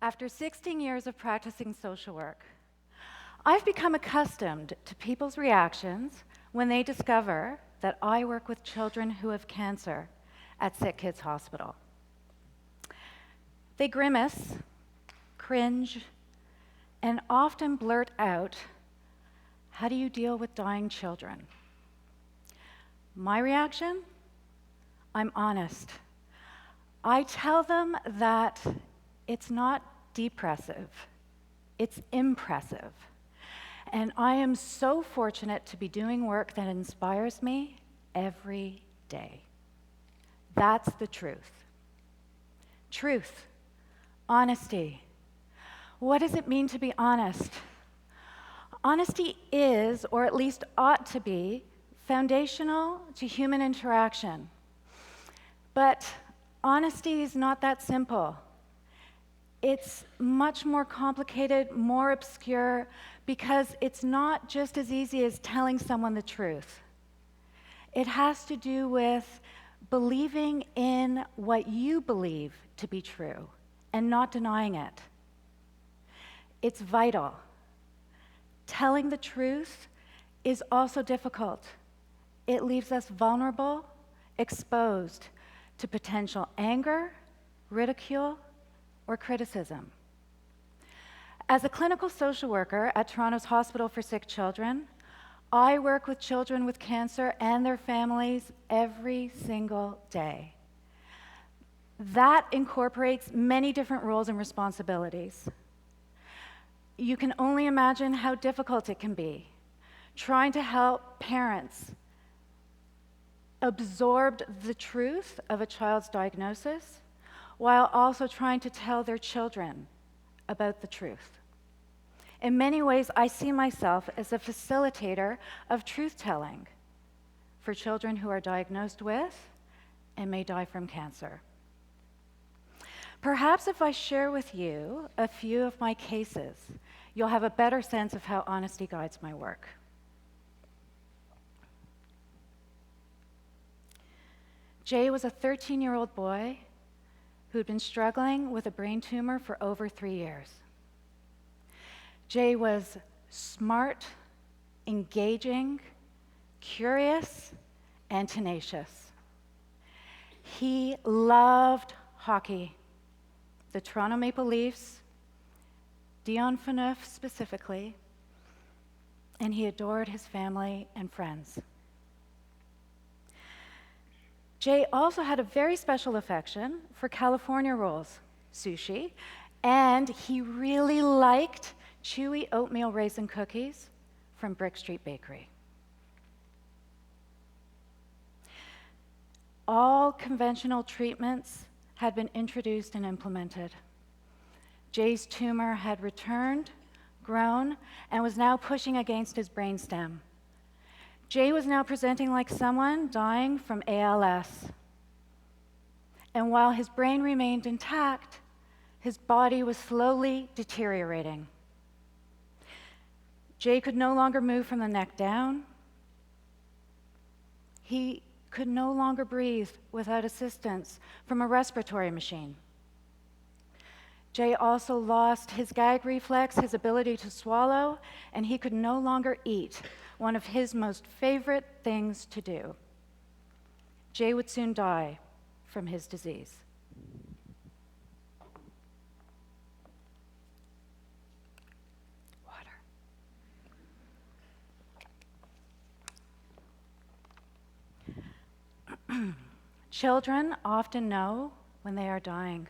After 16 years of practicing social work, I've become accustomed to people's reactions when they discover that I work with children who have cancer at SickKids Hospital. They grimace, cringe, and often blurt out, "How do you deal with dying children?" My reaction? I'm honest. I tell them that it's not depressive, it's impressive. And I am so fortunate to be doing work that inspires me every day. That's the truth. Truth, honesty. What does it mean to be honest? Honesty is, or at least ought to be, foundational to human interaction. But honesty is not that simple. It's much more complicated, more obscure, because it's not just as easy as telling someone the truth. It has to do with believing in what you believe to be true and not denying it. It's vital. Telling the truth is also difficult. It leaves us vulnerable, exposed to potential anger, ridicule, or criticism. As a clinical social worker at Toronto's Hospital for Sick Children, I work with children with cancer and their families every single day. That incorporates many different roles and responsibilities. You can only imagine how difficult it can be trying to help parents absorb the truth of a child's diagnosis while also trying to tell their children about the truth. In many ways, I see myself as a facilitator of truth-telling for children who are diagnosed with and may die from cancer. Perhaps if I share with you a few of my cases, you'll have a better sense of how honesty guides my work. Jay was a 13-year-old boy who'd been struggling with a brain tumor for over 3 years. Jay was smart, engaging, curious, and tenacious. He loved hockey, the Toronto Maple Leafs, Dion Phaneuf specifically, and he adored his family and friends. Jay also had a very special affection for California rolls, sushi, and he really liked chewy oatmeal raisin cookies from Brick Street Bakery. All conventional treatments had been introduced and implemented. Jay's tumor had returned, grown, and was now pushing against his brainstem. Jay was now presenting like someone dying from ALS. And while his brain remained intact, his body was slowly deteriorating. Jay could no longer move from the neck down. He could no longer breathe without assistance from a respiratory machine. Jay also lost his gag reflex, his ability to swallow, and he could no longer eat, one of his most favorite things to do. Jay would soon die from his disease. Water. Children often know when they are dying.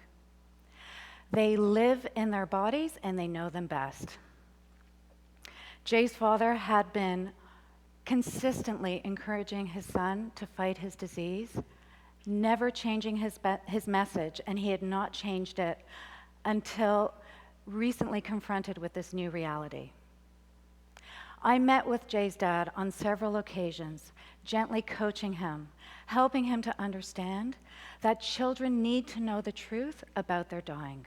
They live in their bodies and they know them best. Jay's father had been consistently encouraging his son to fight his disease, never changing his message, and he had not changed it until recently confronted with this new reality. I met with Jay's dad on several occasions, gently coaching him, helping him to understand that children need to know the truth about their dying.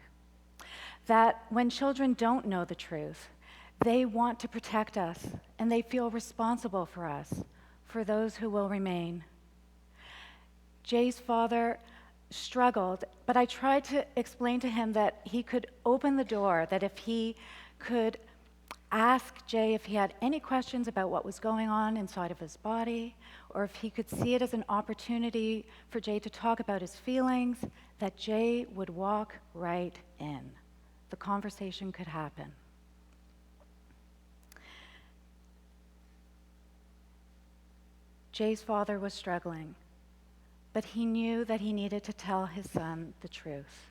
That when children don't know the truth, they want to protect us, and they feel responsible for us, for those who will remain. Jay's father struggled, but I tried to explain to him that he could open the door, that if he could ask Jay if he had any questions about what was going on inside of his body, or if he could see it as an opportunity for Jay to talk about his feelings, that Jay would walk right in. The conversation could happen. Jay's father was struggling, but he knew that he needed to tell his son the truth.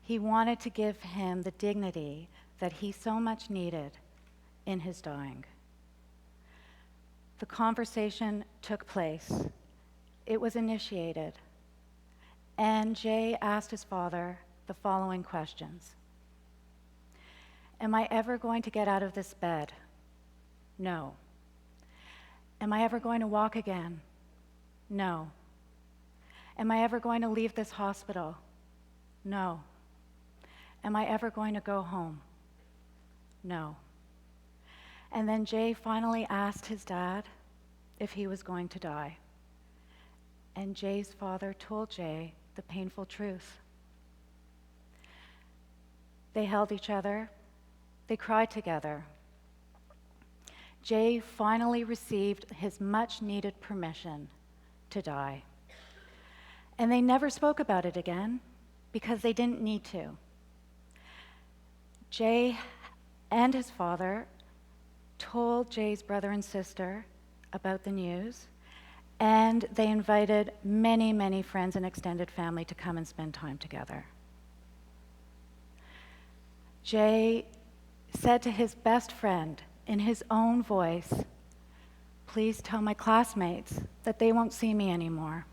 He wanted to give him the dignity that he so much needed in his dying. The conversation took place. It was initiated. And Jay asked his father the following questions. Am I ever going to get out of this bed? No. Am I ever going to walk again? No. Am I ever going to leave this hospital? No. Am I ever going to go home? No. And then Jay finally asked his dad if he was going to die. And Jay's father told Jay the painful truth. They held each other. They cried together. Jay finally received his much-needed permission to die. And they never spoke about it again because they didn't need to. Jay and his father told Jay's brother and sister about the news, and they invited many, many friends and extended family to come and spend time together. Jay said to his best friend in his own voice, "Please tell my classmates that they won't see me anymore."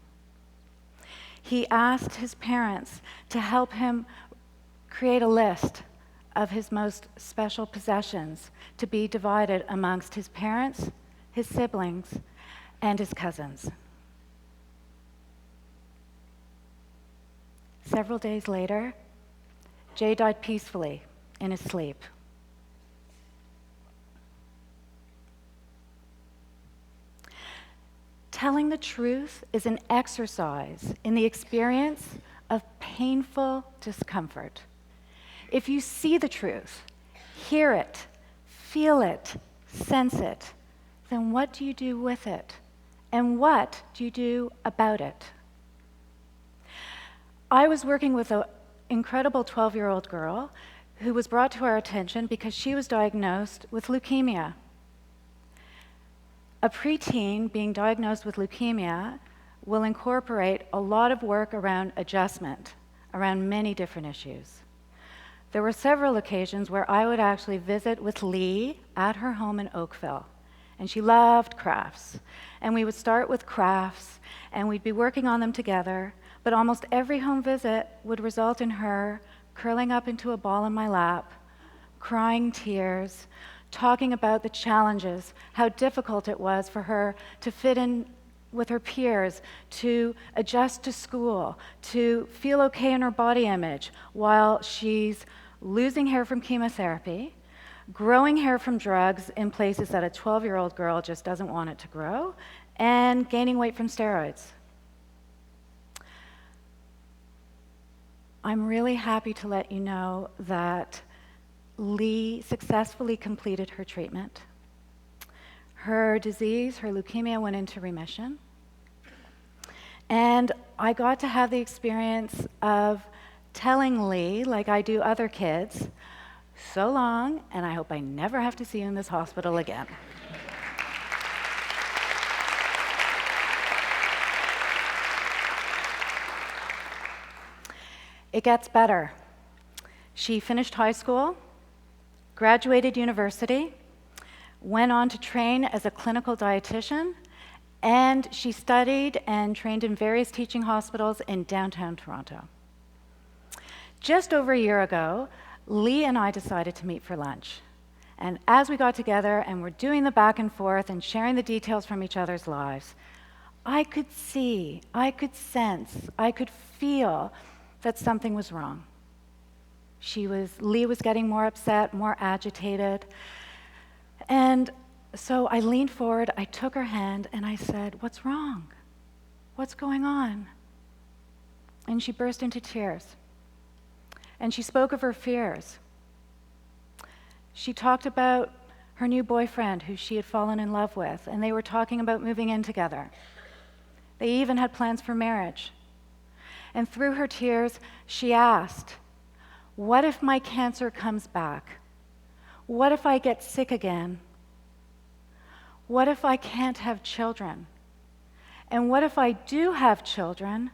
He asked his parents to help him create a list of his most special possessions to be divided amongst his parents, his siblings, and his cousins. Several days later, Jay died peacefully in his sleep. Telling the truth is an exercise in the experience of painful discomfort. If you see the truth, hear it, feel it, sense it, then what do you do with it? And what do you do about it? I was working with an incredible 12-year-old girl who was brought to our attention because she was diagnosed with leukemia. A preteen being diagnosed with leukemia will incorporate a lot of work around adjustment, around many different issues. There were several occasions where I would actually visit with Lee at her home in Oakville, and she loved crafts. And we would start with crafts, and we'd be working on them together, but almost every home visit would result in her curling up into a ball in my lap, crying tears, talking about the challenges, how difficult it was for her to fit in with her peers, to adjust to school, to feel okay in her body image while she's losing hair from chemotherapy, growing hair from drugs in places that a 12-year-old girl just doesn't want it to grow, and gaining weight from steroids. I'm really happy to let you know that Lee successfully completed her treatment. Her disease, her leukemia, went into remission. And I got to have the experience of telling Lee, like I do other kids, "So long, and I hope I never have to see you in this hospital again." It gets better. She finished high school, graduated university, went on to train as a clinical dietitian, and she studied and trained in various teaching hospitals in downtown Toronto. Just over a year ago, Lee and I decided to meet for lunch. And as we got together and were doing the back and forth and sharing the details from each other's lives, I could see, I could sense, I could feel that something was wrong. Lee was getting more upset, more agitated. And so I leaned forward, I took her hand, and I said, "What's wrong? What's going on?" and she burst into tears. And she spoke of her fears. She talked about her new boyfriend who she had fallen in love with, and they were talking about moving in together. They even had plans for marriage. And through her tears, she asked, "What if my cancer comes back? What if I get sick again? What if I can't have children? And what if I do have children?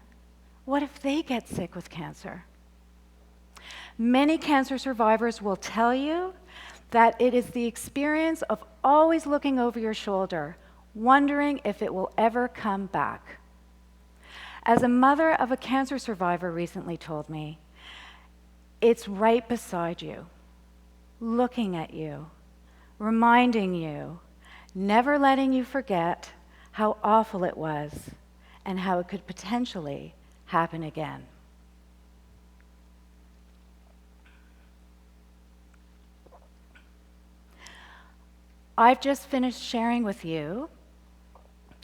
What if they get sick with cancer?" Many cancer survivors will tell you that it is the experience of always looking over your shoulder, wondering if it will ever come back. As a mother of a cancer survivor recently told me, it's right beside you, looking at you, reminding you, never letting you forget how awful it was and how it could potentially happen again. I've just finished sharing with you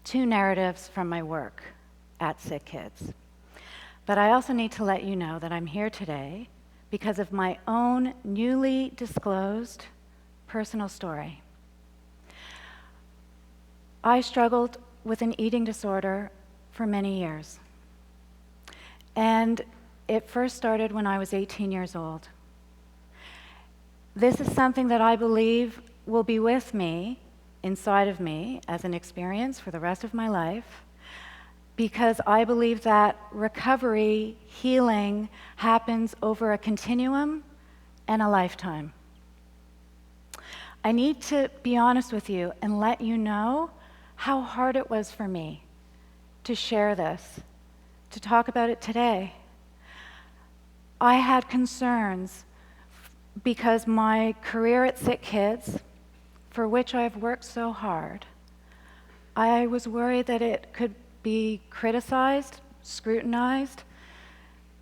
2 narratives from my work at SickKids. But I also need to let you know that I'm here today because of my own newly disclosed personal story. I struggled with an eating disorder for many years. And it first started when I was 18 years old. This is something that I believe will be with me, inside of me, as an experience for the rest of my life, because I believe that recovery, healing, happens over a continuum and a lifetime. I need to be honest with you and let you know how hard it was for me to share this, to talk about it today. I had concerns because my career at SickKids, for which I've worked so hard, I was worried that it could be criticized, scrutinized,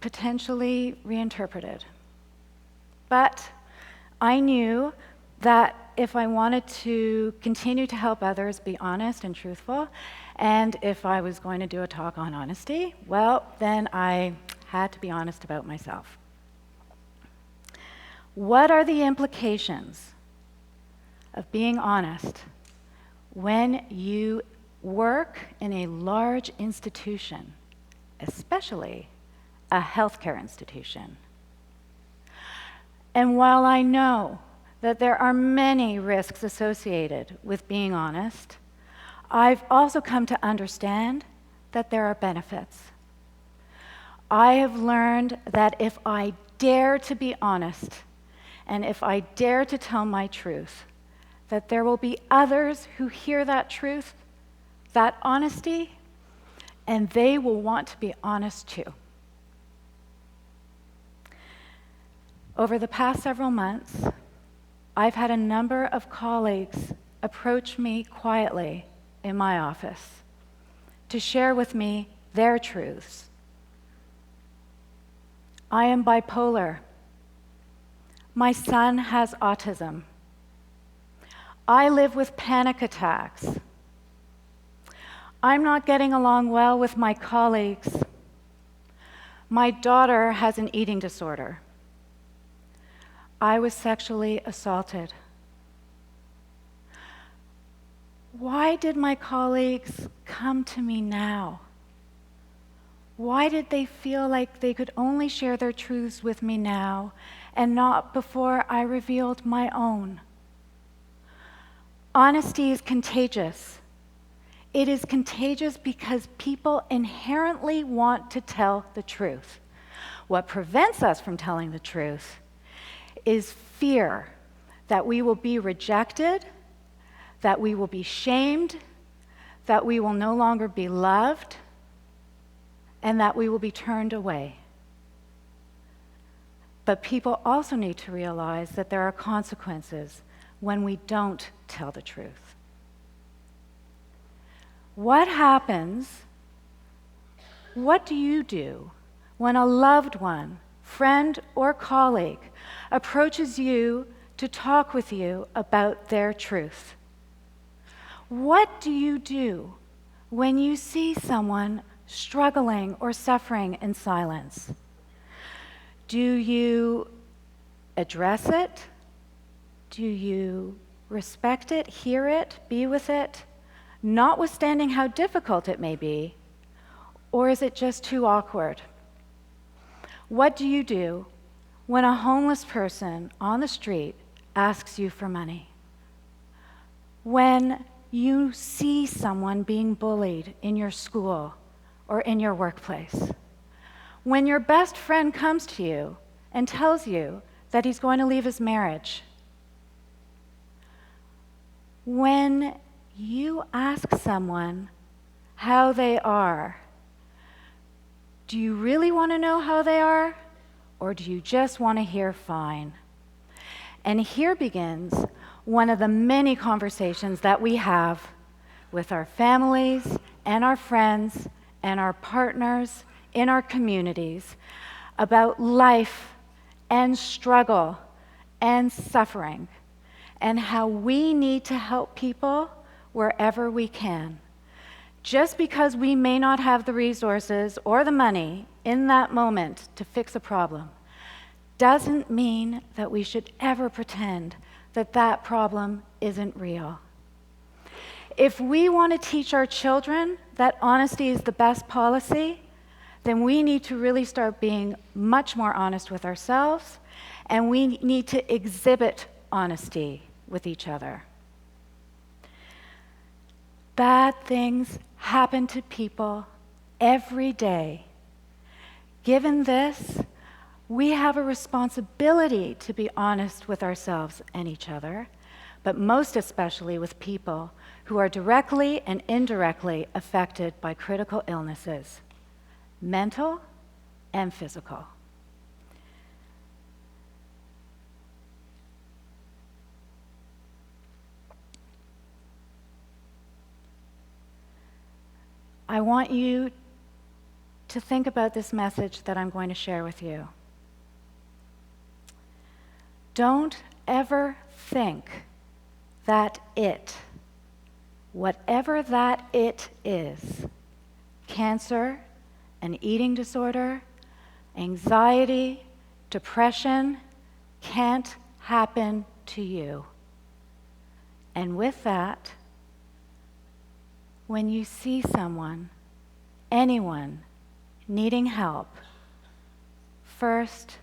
potentially reinterpreted. But I knew that if I wanted to continue to help others be honest and truthful, and if I was going to do a talk on honesty, well, then I had to be honest about myself. What are the implications of being honest when you work in a large institution, especially a healthcare institution? And while I know that there are many risks associated with being honest, I've also come to understand that there are benefits. I have learned that if I dare to be honest, and if I dare to tell my truth, that there will be others who hear that truth, that honesty, and they will want to be honest too. Over the past several months, I've had a number of colleagues approach me quietly in my office to share with me their truths. I am bipolar. My son has autism. I live with panic attacks. I'm not getting along well with my colleagues. My daughter has an eating disorder. I was sexually assaulted. Why did my colleagues come to me now? Why did they feel like they could only share their truths with me now and not before I revealed my own? Honesty is contagious. It is contagious because people inherently want to tell the truth. What prevents us from telling the truth is fear that we will be rejected, that we will be shamed, that we will no longer be loved, and that we will be turned away. But people also need to realize that there are consequences when we don't tell the truth. What happens, what do you do when a loved one, friend, or colleague approaches you to talk with you about their truth? What do you do when you see someone struggling or suffering in silence? Do you address it? Do you respect it, hear it, be with it, notwithstanding how difficult it may be? Or is it just too awkward? What do you do when a homeless person on the street asks you for money? When you see someone being bullied in your school or in your workplace? When your best friend comes to you and tells you that he's going to leave his marriage? When you ask someone how they are, do you really want to know how they are, or do you just want to hear fine? And here begins one of the many conversations that we have with our families and our friends and our partners in our communities about life and struggle and suffering, and how we need to help people wherever we can. Just because we may not have the resources or the money in that moment to fix a problem doesn't mean that we should ever pretend that that problem isn't real. If we want to teach our children that honesty is the best policy, then we need to really start being much more honest with ourselves, and we need to exhibit honesty with each other. Bad things happen to people every day. Given this, we have a responsibility to be honest with ourselves and each other, but most especially with people who are directly and indirectly affected by critical illnesses, mental and physical. I want you to think about this message that I'm going to share with you. Don't ever think that whatever that it is, cancer, an eating disorder, anxiety, depression, can't happen to you. And with that, when you see someone, anyone, needing help, first,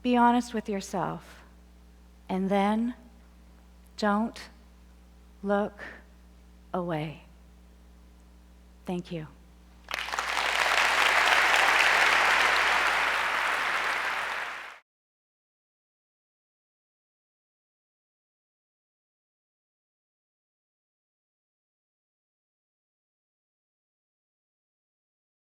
be honest with yourself, and then don't look away. Thank you.